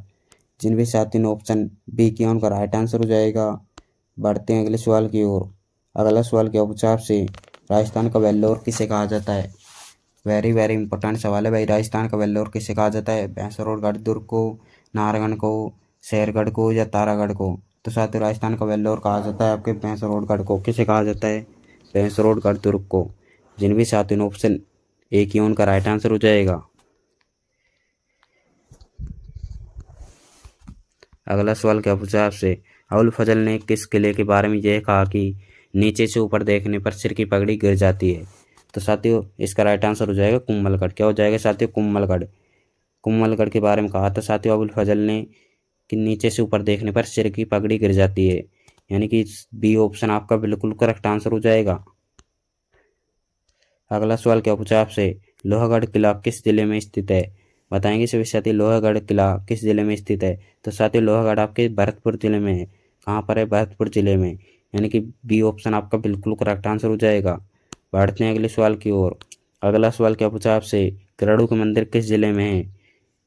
जिन भी साथियों ने ऑप्शन बी किया उनका राइट आंसर हो जाएगा। बढ़ते हैं अगले सवाल की ओर। अगला सवाल क्या पूछा आपसे, राजस्थान का वेल्लोर किसे कहा जाता है। वेरी वेरी इंपॉर्टेंट सवाल है भाई। राजस्थान का वेल्लोर किसे कहा जाता है, भैंसरोडगढ़ दुर्ग को, नाहरगढ़ को, शेरगढ़ को या तारागढ़ को। तो साथियों राजस्थान का वेल्लोर कहा जाता है आपके भैंसरोडगढ़ को। किसे कहा जाता है, भैंसरोडगढ़ दुर्ग को। जिन भी साथियों ने ऑप्शन ए किया उनका राइट आंसर हो जाएगा। अगला सवाल क्या पूछा आपसे, अबुल फजल ने किस किले के बारे में यह कहा कि नीचे से ऊपर देखने पर सिर की पगड़ी गिर जाती है। तो साथियों इसका राइट आंसर हो जाएगा कुंभलगढ़। क्या हो जाएगा साथियों, कुंभलगढ़। कुंभलगढ़ के बारे में कहा था साथियों अबुल फजल ने कि नीचे से ऊपर देखने पर सिर की पगड़ी गिर जाती है। यानी कि बी ऑप्शन आपका बिल्कुल करेक्ट आंसर हो जाएगा। अगला सवाल क्या पूछा आपसे, लोहागढ़ किला किस जिले में स्थित है। बताएंगे सभी साथी लोहागढ़ किला किस जिले में स्थित है। तो साथियों लोहागढ़ आपके भरतपुर जिले में है। कहाँ पर है, भरतपुर जिले में। यानी कि बी ऑप्शन आपका बिल्कुल करेक्ट आंसर हो जाएगा। बढ़ते हैं अगले सवाल की ओर। अगला सवाल क्या पूछा आपसे, गरुड़ का मंदिर किस जिले में है।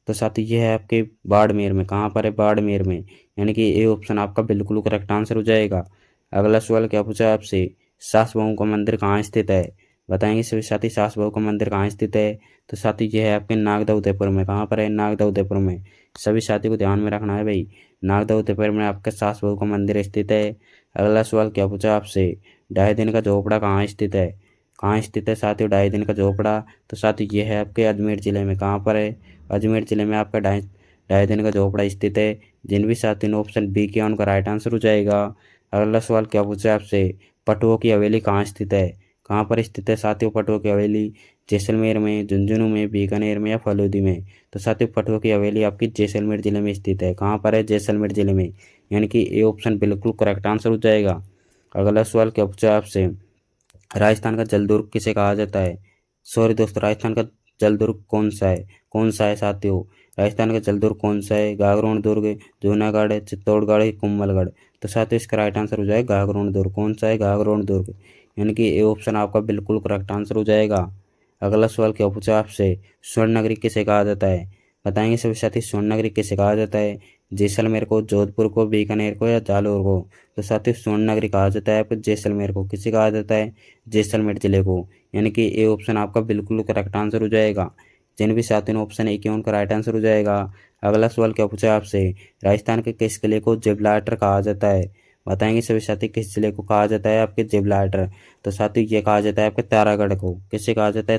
तो साथी ये है आपके बाड़मेर में। कहाँ पर है, बाड़मेर में। यानी कि ए ऑप्शन आपका बिल्कुल करेक्ट आंसर हो जाएगा। अगला सवाल क्या पूछा आपसे, सास बहू का मंदिर कहाँ स्थित है। बताएंगे सभी साथी सास बहू का मंदिर कहाँ स्थित है। तो साथी ये है आपके नागदा उदयपुर में। कहाँ पर है, नागदा उदयपुर में। सभी साथी को ध्यान में रखना है भाई, नागदा उदयपुर में आपका सास बहू का मंदिर स्थित है। अगला सवाल क्या पूछा आपसे, ढाई दिन का झोपड़ा कहाँ स्थित है। कहाँ स्थित है साथियों ढाई दिन का झोपड़ा। तो साथियों ये है आपके अजमेर जिले में। कहाँ पर है, अजमेर जिले में आपका ढाई ढाई दिन का झोपड़ा स्थित है। जिन भी साथियों ने ऑप्शन बी किया उनका राइट आंसर हो जाएगा। अगला सवाल क्या पूछा आपसे, पटुओं की हवेली कहाँ स्थित है। कहाँ पर स्थित है साथियों पटुओं की हवेली, जैसलमेर में, झुंझुनू में, बीकानेर में या फलूदी में। तो साथियों पटुओं की हवेली आपकी जैसलमेर जिले में स्थित है। कहाँ पर है, जैसलमेर जिले में। यानी कि ए ऑप्शन बिल्कुल करेक्ट आंसर हो जाएगा। अगला सवाल क्या पूछा आपसे, राजस्थान का जलदुर्ग किसे कहा जाता है। सॉरी दोस्तों, राजस्थान का जलदुर्ग कौन सा है, कौन सा है साथियों। राजस्थान का जलदुर्ग कौन सा है, गागरोन दुर्ग, जूनागढ़, चित्तौड़गढ़, कुंभलगढ़। तो साथियों इसका राइट आंसर हो जाएगा गागरोन दुर्ग। कौन सा है, गागरोन दुर्ग। यानी कि ए ऑप्शन आपका बिल्कुल करेक्ट आंसर हो जाएगा। अगला सवाल क्या पूछा आपसे, स्वर्ण नगरी किसे कहा जाता है। बताएंगे सभी साथी स्वर्ण नगरी किसे कहा जाता है, जैसलमेर को, जोधपुर को, बीकानेर को या जालौर को। तो साथियों स्वर्ण नगरी कहा जाता है आपको जैसलमेर को। किसे कहा जाता है, जैसलमेर जिले को। यानी कि ए ऑप्शन आपका बिल्कुल करेक्ट आंसर हो जाएगा। जिन भी साथियों ने ऑप्शन ए किया उनका राइट आंसर हो जाएगा। अगला सवाल क्या पूछा है आपसे, राजस्थान के किस किले को जिब्राल्टर कहा जाता है? बताएंगे सभी साथी किस जिले को कहा जाता है आपके जिब्राल्टर। तो साथियों ये कहा जाता है आपके तारागढ़ को। किससे कहा जाता है?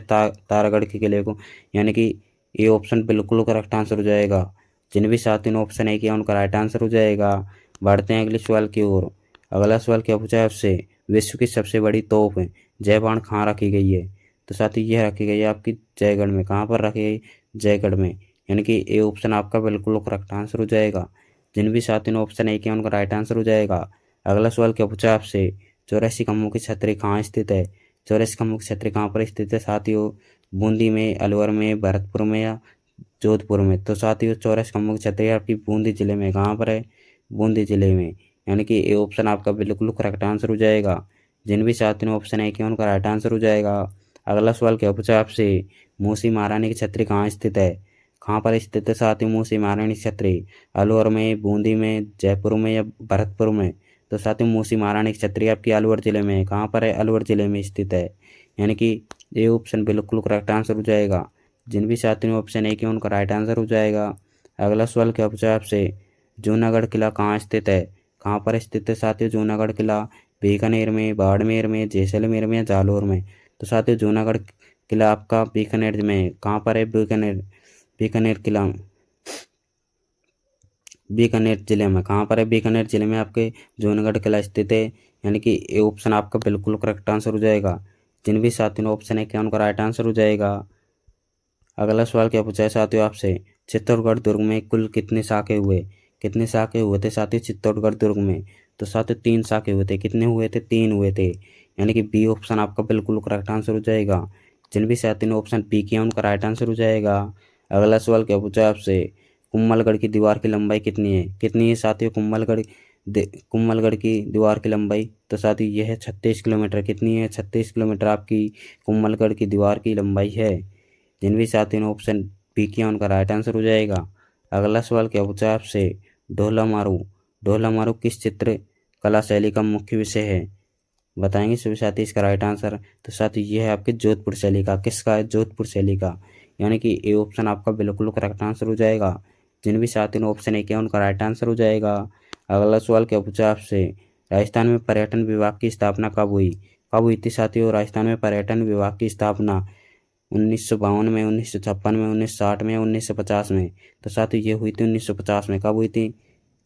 तारागढ़ के किले को। यानी कि ये ऑप्शन बिल्कुल करेक्ट आंसर हो जाएगा। जिन भी साथियों ने ऑप्शन ए किया उनका राइट आंसर हो जाएगा। बढ़ते हैं अगले सवाल की ओर। अगला सवाल क्या पूछा है आपसे, विश्व की सबसे बड़ी तोप जय बाण कहाँ रखी गई है? तो साथियों यह रखी गई है आपकी जयगढ़ में। कहाँ पर रखी गई? जयगढ़ में। यानी कि ए ऑप्शन आपका बिल्कुल करेक्ट आंसर हो जाएगा। जिन भी साथियों ने ऑप्शन ए किया उनका राइट आंसर हो जाएगा। अगला सवाल क्या पूछा आपसे, चौरासी खम्भों की छतरी कहाँ स्थित है? चौरासी खम्भों की छतरी कहाँ पर स्थित है साथियों? बूंदी में, अलवर में, भरतपुर में या जोधपुर में? तो साथियों चौरासी खम्भों की छतरी आपकी बूंदी जिले में। कहाँ पर है? बूंदी जिले में। यानी कि ए ऑप्शन आपका बिल्कुल करेक्ट आंसर हो जाएगा। जिन भी साथियों ने ऑप्शन ए किया उनका राइट आंसर हो जाएगा। अगला सवाल क्या पूछा आपसे, मूसी महारानी की छतरी कहाँ स्थित है? कहाँ पर स्थित है साथियों मूसी महारानी की छतरी? अलवर में, बूंदी में, जयपुर में या भरतपुर में? तो साथियों मूसी महारानी की छतरी आपकी अलवर जिले में है। कहाँ पर है? अलवर जिले में स्थित है। यानी कि ये ऑप्शन बिल्कुल करेक्ट आंसर हो जाएगा। जिन भी साथियों ने ऑप्शन ए किया उनका राइट आंसर हो जाएगा। अगला सवाल क्या पूछा आपसे, जूनागढ़ किला कहाँ स्थित है? कहाँ पर स्थित है साथियों जूनागढ़ किला? बीकानेर में, बाड़मेर में, जैसलमेर में या जालौर में? तो साथियों जूनागढ़ किला आपका बीकानेर में है। कहाँ पर है? बीकानेर, बीकानेर किला बीकानेर जिले में। कहाँ पर है? बीकानेर जिले में आपके जूनागढ़ किला स्थित है। यानी कि ये ऑप्शन आपका बिल्कुल करेक्ट आंसर हो जाएगा। जिन भी साथियों ने ऑप्शन है क्या उनका राइट आंसर हो जाएगा। अगला सवाल क्या पूछा है साथियों आपसे, चित्तौड़गढ़ दुर्ग में कुल कितने साके हुए? कितने साके हुए थे साथियों चित्तौड़गढ़ दुर्ग में? तो साथियों 3 साके हुए थे। कितने हुए थे? 3 हुए थे। यानी कि बी ऑप्शन आपका बिल्कुल करेक्ट आंसर हो जाएगा। जिन भी साथियों ने ऑप्शन बी किया उनका राइट आंसर हो जाएगा। अगला सवाल क्या पूछा है आपसे, कुम्भलगढ़ की दीवार की लंबाई कितनी है? कितनी है साथियों कुम्भलगढ़ की दीवार की लंबाई? तो साथियों यह है 36 किलोमीटर। कितनी है? 36 किलोमीटर आपकी कुम्भलगढ़ की दीवार की लंबाई है। जिन भी साथियों ने ऑप्शन बी किया उनका राइट आंसर हो जाएगा। अगला सवाल क्या पूछा आपसे, ढोला मारू। ढोला मारू किस चित्र कला शैली का मुख्य विषय है? बताएंगे सभी साथी इसका राइट आंसर। तो साथी ये है आपके जोधपुर शैली का। किसका है? जोधपुर शैली का। यानी कि ए ऑप्शन आपका बिल्कुल करेक्ट आंसर हो जाएगा। जिन भी साथियों ने ऑप्शन ए किया उनका राइट आंसर हो जाएगा। अगला सवाल क्या पूछा आपसे, राजस्थान में पर्यटन विभाग की स्थापना कब हुई? कब हुई थी साथियों राजस्थान में पर्यटन विभाग की स्थापना? 1952 में, 1956 में, 1960 में, 1950 में? तो साथियों ये हुई थी 1950 में। कब हुई थी?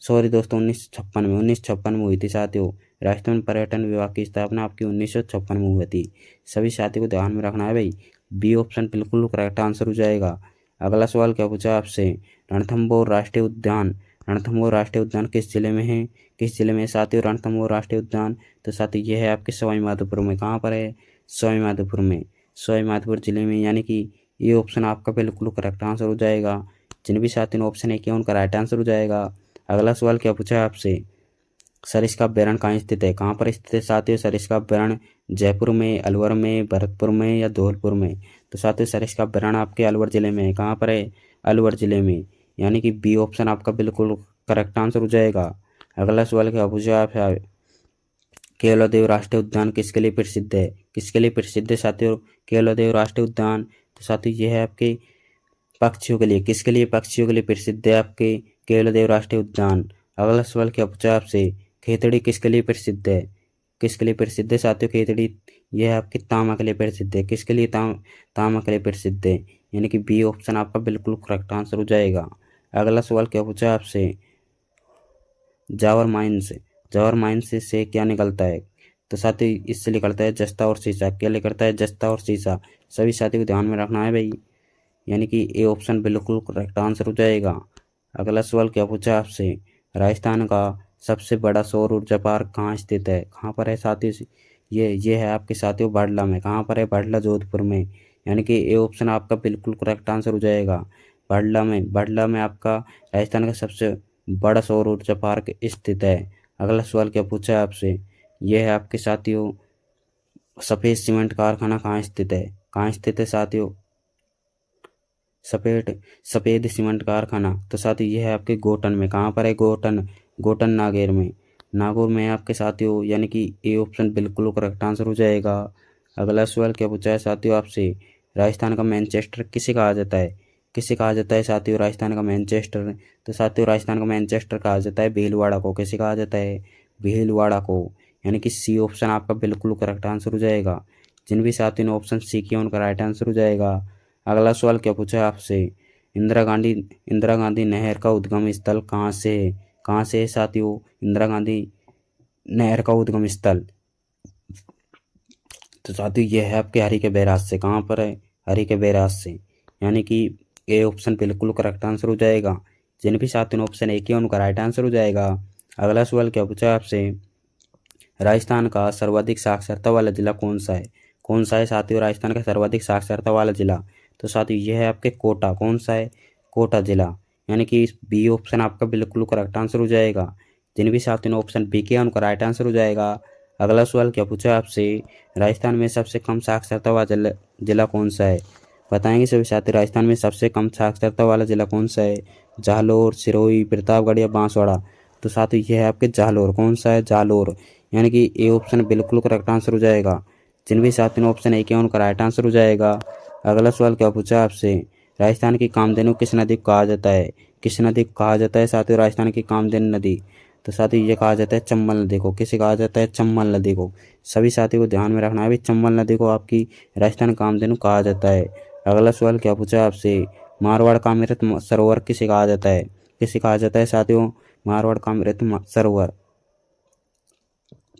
सॉरी दोस्तों 1956 में। 1956 में हुई थी साथियों। राजस्थान पर्यटन विभाग की स्थापना आपकी 1956 में हुई थी। सभी साथियों को ध्यान में रखना है भाई। बी ऑप्शन बिल्कुल करेक्ट आंसर हो जाएगा। अगला सवाल क्या पूछा आपसे, रणथंभौर राष्ट्रीय उद्यान। रणथंभौर राष्ट्रीय उद्यान किस जिले में है? किस जिले में साथियों रणथंभौर राष्ट्रीय उद्यान? तो साथियों यह है आपके सवाई माधोपुर में। कहाँ पर है? सवाई माधोपुर में। सवाई माधोपुर जिले में। यानी कि ये ऑप्शन आपका बिल्कुल करेक्ट आंसर हो जाएगा। जिन भी साथियों ने ऑप्शन ए किया उनका राइट आंसर हो जाएगा। अगला सवाल क्या पूछा है आपसे, सरिस्का अभ्यारण्य कहाँ स्थित है? कहाँ पर स्थित है साथियों सरिस्का अभ्यारण्य? जयपुर में, अलवर में, भरतपुर में या धौलपुर में? तो साथियों सरिस्का अभ्यारण्य आपके अलवर जिले में है। कहाँ पर है? अलवर जिले में। यानी कि बी ऑप्शन आपका बिल्कुल करेक्ट आंसर हो जाएगा। अगला सवाल क्या पूछा है, केवलादेव राष्ट्रीय उद्यान किसके लिए प्रसिद्ध है? किसके लिए प्रसिद्ध है साथियों केवलादेव राष्ट्रीय उद्यान? तो साथियों यह है आपके पक्षियों के लिए। किसके लिए? पक्षियों के लिए प्रसिद्ध है आपके केवलादेव राष्ट्रीय उद्यान। अगला सवाल क्या पूछा आपसे, खेतड़ी किसके लिए प्रसिद्ध है? किसके लिए प्रसिद्ध है साथियों खेतड़ी? यह आपके तामा के लिए प्रसिद्ध है। किसके लिए? तामा के लिए प्रसिद्ध है। यानी कि बी ऑप्शन आपका बिल्कुल करेक्ट आंसर हो जाएगा। अगला सवाल क्या पूछा आपसे, जावर माइंस। जावर माइंस से क्या निकलता है? तो साथियों इससे निकलता है जस्ता और शीशा। क्या निकलता है? जस्ता और शीशा। सभी साथियों को ध्यान में रखना है भाई। यानी कि ए ऑप्शन बिल्कुल करेक्ट आंसर हो जाएगा। अगला सवाल क्या पूछा आपसे, राजस्थान का सबसे बड़ा सौर ऊर्जा पार्क कहाँ स्थित है? कहाँ पर है साथियों? ये है आपके साथियों बाडला में। कहाँ पर है? बाडला जोधपुर में। यानी कि ए ऑप्शन आपका बिल्कुल करेक्ट आंसर हो जाएगा। बाडला में आपका राजस्थान का सबसे बड़ा सौर ऊर्जा पार्क स्थित है। अगला सवाल क्या पूछा है आपसे, यह है आपके साथियों सफेद सीमेंट कारखाना कहाँ स्थित है? कहाँ स्थित है साथियों सफेद सीमेंट कारखाना? तो साथियों यह है आपके गोटन में। कहाँ पर है? गोटन, गोटन नागौर में। नागौर में आपके साथियों। यानी कि ए ऑप्शन बिल्कुल करेक्ट आंसर हो जाएगा। अगला सवाल क्या पूछा है साथियों आपसे, राजस्थान का मैनचेस्टर किसे कहा जाता है? किसे कहा जाता है साथियों राजस्थान का मैनचेस्टर? तो साथियों राजस्थान का मैनचेस्टर कहा जाता है भीलवाड़ा को। किसे कहा जाता है? भीलवाड़ा को। यानी कि सी ऑप्शन आपका बिल्कुल करेक्ट आंसर हो जाएगा। जिन भी साथियों ने ऑप्शन सी किया उनका राइट आंसर हो जाएगा। अगला सवाल क्या पूछा है आपसे? इंदिरा गांधी नहर का उद्गम स्थल कहाँ से है? कहाँ से है साथियों इंदिरा गांधी नहर का उद्गम स्थल? तो साथियों यह है आपके हरी के बैराज से। कहाँ पर है? हरी के बैराज से। यानी कि ए ऑप्शन बिल्कुल करेक्ट आंसर हो जाएगा। जिन भी साथियों ने ऑप्शन ए किया उनका राइट आंसर हो जाएगा। अगला सवाल क्या पूछा है आपसे? राजस्थान का सर्वाधिक साक्षरता वाला जिला कौन सा है? कौन सा है साथियों राजस्थान का सर्वाधिक साक्षरता वाला जिला? तो साथियों यह है आपके कोटा। कौन सा है? कोटा जिला। यानी कि बी ऑप्शन आपका बिल्कुल करेक्ट आंसर हो जाएगा। जिन भी साथियों ने ऑप्शन बी किया उनका राइट आंसर हो जाएगा। अगला सवाल क्या पूछा है आपसे? राजस्थान में सबसे कम साक्षरता वाला जिला कौन सा है? बताएंगे सभी साथी राजस्थान में सबसे कम साक्षरता वाला जिला कौन सा है? जालोर, सिरोही, प्रतापगढ़ या बांसवाड़ा? तो साथियों यह है आपके जालोर। कौन सा है? जालोर। यानी कि ए ऑप्शन बिल्कुल करेक्ट आंसर हो जाएगा। जिन भी साथियों ने ऑप्शन ए किया उनका राइट आंसर हो जाएगा। अगला सवाल क्या पूछा आपसे? राजस्थान की कामधेनु किस नदी को कहा जाता है? किस नदी को कहा जाता है साथियों राजस्थान की कामधेनु नदी? तो साथियों ये कहा जाता है चंबल नदी को। किसे कहा जाता है? चंबल नदी को। सभी साथियों को ध्यान में रखना है भाई, चंबल नदी को आपकी राजस्थान कामधेनु कहा जाता है। अगला सवाल क्या पूछा आपसे? मारवाड़ का अमृत सरोवर किसे कहा जाता है? किसे कहा जाता है साथियों मारवाड़ का अमृत सरोवर?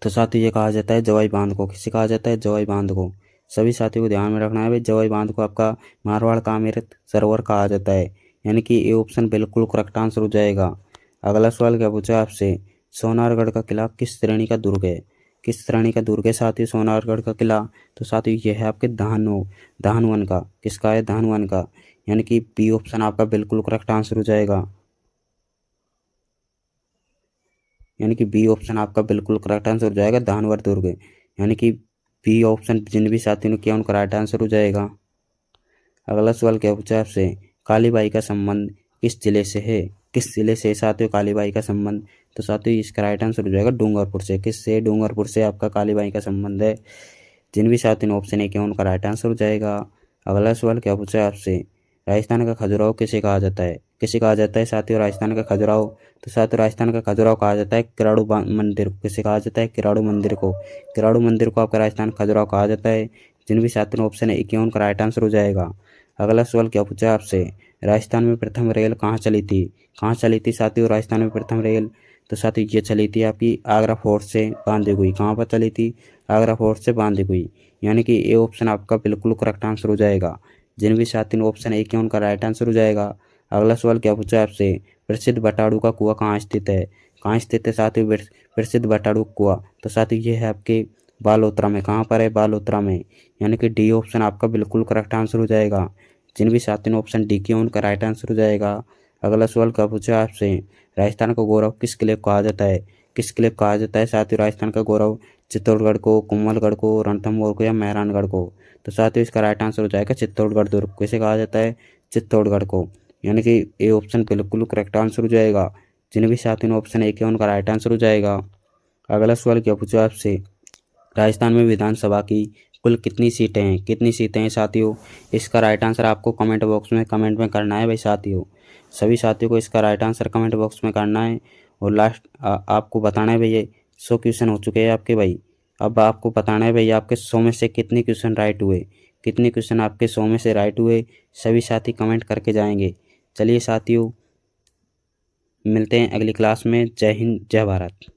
तो साथियों ये कहा जाता है जवाई बांध को। किसे कहा जाता है? जवाई बांध को। सभी साथियों को ध्यान में रखना है भाई, जवाई बांध को आपका मारवाड़ का अमृत सरोवर कहा जाता है। यानी कि ये ऑप्शन बिल्कुल करेक्ट आंसर हो जाएगा। अगला सवाल क्या पूछा आपसे? सोनारगढ़ का किला किस श्रेणी का दुर्ग है? किस श्रेणी का दुर्ग है साथियों सोनारगढ़ का किला? तो साथियों यह है आपके दहानुवन का। किसका है? दहानुवन का। यानी कि बी ऑप्शन आपका बिल्कुल करेक्ट आंसर हो जाएगा। यानी कि बी ऑप्शन आपका बिल्कुल करेक्ट आंसर हो जाएगा, धानवर दुर्ग। यानी कि बी ऑप्शन जिन भी साथियों ने किया उनका राइट आंसर हो जाएगा। अगला सवाल क्या पूछा आपसे? कालीबाई का संबंध किस जिले से है? किस जिले से साथियों कालीबाई का संबंध? तो साथियों इसका राइट आंसर हो जाएगा डूंगरपुर से। किससे? डूंगरपुर से आपका कालीबाई का संबंध है। जिन भी साथियों ने ऑप्शन ए किया उनका राइट आंसर हो जाएगा। अगला सवाल क्या पूछा है आपसे? राजस्थान का खजुराहो किसे कहा जाता है? किसे कहा जाता है साथियों राजस्थान का खजुराहो? तो साथियों राजस्थान का खजुराहो कहा जाता है किराड़ू मंदिर को। किसे कहा जाता है? किराड़ू मंदिर को। किराड़ू मंदिर को आपका राजस्थान खजुराहो कहा जाता है। जिन भी साथियों ने ऑप्शन ए किया उनका राइट आंसर हो जाएगा। अगला सवाल क्या पूछा है आपसे? राजस्थान में प्रथम रेल कहाँ चली थी? कहाँ चली थी साथियों राजस्थान में प्रथम रेल? तो साथियों ये चली थी आपकी आगरा फोर्ट से बांधी हुई। कहाँ पर चली थी? आगरा फोर्ट से बांधी हुई। यानी कि ए ऑप्शन आपका बिल्कुल करेक्ट आंसर हो जाएगा। जिन भी साथियों ने ऑप्शन ए किया उनका राइट आंसर हो जाएगा। अगला सवाल क्या पूछा है आपसे? प्रसिद्ध बटाड़ू का कुआं कहाँ स्थित है? कहाँ स्थित है साथियों प्रसिद्ध बटाड़ू कुआं? तो साथियों ये है आपके बालोतरा में। कहाँ पर है? बालोतरा में। यानी कि डी ऑप्शन आपका बिल्कुल करेक्ट आंसर हो जाएगा। जिन भी साथियों ने ऑप्शन डी किया उनका राइट आंसर हो जाएगा। अगला सवाल क्या पूछा है आपसे? राजस्थान का गौरव किस किले को कहा जाता है? किस किले को कहा जाता है साथियों राजस्थान का गौरव? चित्तौड़गढ़ को, कुंभलगढ़ को, रणथंभौर को या मेहरानगढ़ को? तो साथियों इसका राइट आंसर हो जाएगा चित्तौड़गढ़ दुर्ग। कैसे कहा जाता है? चित्तौड़गढ़ को। यानी कि ए ऑप्शन बिल्कुल करेक्ट आंसर हो जाएगा। जिन भी साथियों ने ऑप्शन ए किया उनका राइट आंसर हो जाएगा। अगला सवाल क्या पूछा आपसे? राजस्थान में विधानसभा की कुल कितनी सीटें हैं? कितनी सीटें हैं साथियों? इसका राइट आंसर आपको कमेंट बॉक्स में कमेंट में करना है भाई साथियों। सभी साथियों को इसका राइट आंसर कमेंट बॉक्स में करना है। और लास्ट आपको बताना है भैया 100 क्वेश्चन हो चुके हैं आपके भाई। अब आपको बताना है भैया आपके 100 में से कितने क्वेश्चन राइट हुए। कितने क्वेश्चन आपके 100 में से राइट हुए सभी साथी कमेंट करके जाएंगे। चलिए साथियों मिलते हैं अगली क्लास में। जय हिंद, जय भारत।